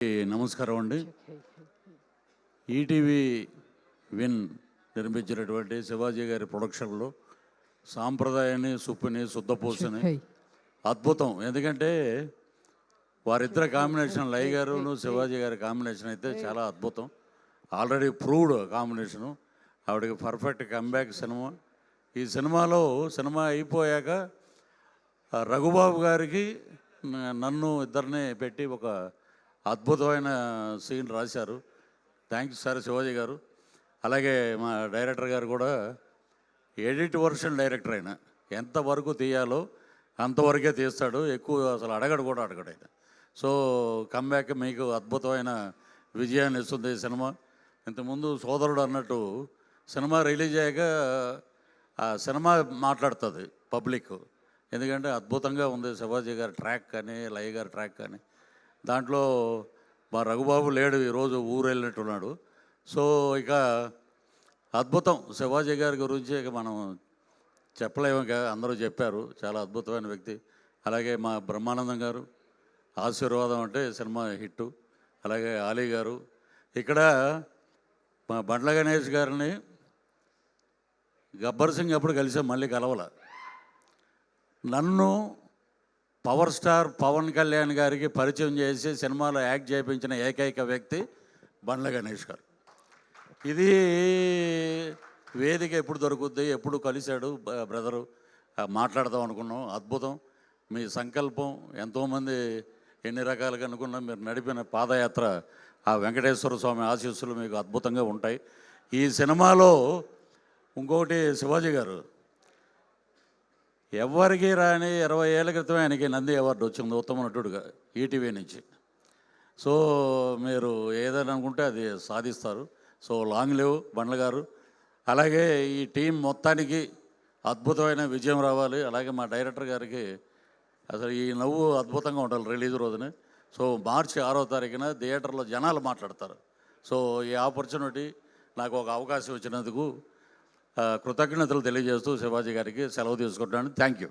నమస్కారం అండి. ETV win నిర్మించినటువంటి శివాజీ గారి ప్రొడక్షన్లో సాంప్రదాయాన్ని సుప్పుని శుద్ధపూసని అద్భుతం. ఎందుకంటే వారిద్దరి కాంబినేషన్, లై గారును శివాజీ గారి కాంబినేషన్ అయితే చాలా అద్భుతం. Already proved combination. ఆవిడకి పర్ఫెక్ట్ కంబ్యాక్ సినిమా. ఈ సినిమా అయిపోయాక రఘుబాబు గారికి నన్ను ఇద్దరిని పెట్టి ఒక అద్భుతమైన సీన్ రాశారు. థ్యాంక్స్ సార్ శివాజీ గారు. అలాగే మా డైరెక్టర్ గారు కూడా ఎడిట్ వర్షన్ డైరెక్టర్ అయినా ఎంతవరకు తీయాలో అంతవరకే తీస్తాడు, ఎక్కువ అసలు అడగడు ఆయన. సో కంబ్యాక్ మీకు అద్భుతమైన విజయాన్ని ఇస్తుంది ఈ సినిమా. ఇంతకుముందు సోదరుడు అన్నట్టు సినిమా రిలీజ్ అయ్యాక ఆ సినిమా మాట్లాడుతుంది పబ్లిక్. ఎందుకంటే అద్భుతంగా ఉంది శివాజీ గారి ట్రాక్ కానీ లై గారి ట్రాక్ కానీ. దాంట్లో మా రఘుబాబు లేడు, ఈరోజు ఊరు వెళ్ళినట్టున్నాడు. సో ఇక అద్భుతం శివాజీ గారి గురించి ఇక మనం చెప్పలేము, ఇక అందరూ చెప్పారు. చాలా అద్భుతమైన వ్యక్తి. అలాగే మా బ్రహ్మానందం గారు ఆశీర్వాదం అంటే సినిమా హిట్టు. అలాగే ఆలీ గారు. ఇక్కడ మా బండ్ల గణేష్ గారిని గబ్బర్ సింగ్ ఎప్పుడు కలిసాం, మళ్ళీ కలవల. నన్ను పవర్ స్టార్ పవన్ కళ్యాణ్ గారికి పరిచయం చేసి సినిమాలో యాక్ట్ చేయించిన ఏకైక వ్యక్తి బండ్ల గణేష్ గారు. ఇది వేదిక ఎప్పుడు దొరుకుద్ది, ఎప్పుడు కలిశాడు బ్రదరు, మాట్లాడదాం అనుకున్నాం. అద్భుతం. మీ సంకల్పం ఎంతోమంది ఎన్ని రకాలుగా అనుకున్నా మీరు నడిపిన పాదయాత్ర, ఆ వెంకటేశ్వర స్వామి ఆశీస్సులు మీకు అద్భుతంగా ఉంటాయి. ఈ సినిమాలో ఇంకొకటి, శివాజీ గారు ఎవరికి రాని 20 ఏళ్ళ క్రితమే ఆయనకి నంది అవార్డు వచ్చింది ఉత్తమ నటుడుగా ఈటీవీ నుంచి. సో మీరు ఏదైనా అనుకుంటే అది సాధిస్తారు. సో లాంగ్ లివ్ బండ్ల గారు. అలాగే ఈ టీం మొత్తానికి అద్భుతమైన విజయం రావాలి. అలాగే మా డైరెక్టర్ గారికి అసలు ఈ నవ్వు అద్భుతంగా ఉండాలి రిలీజ్ రోజున. సో మార్చి 6వ తారీఖున థియేటర్లో జనాలు మాట్లాడతారు. సో ఈ ఆపర్చునిటీ నాకు ఒక అవకాశం ఇచ్చినందుకు కృతజ్ఞతలు తెలియజేస్తూ శివాజీ గారికి సెలవు తీసుకుంటున్నాను. Thank you.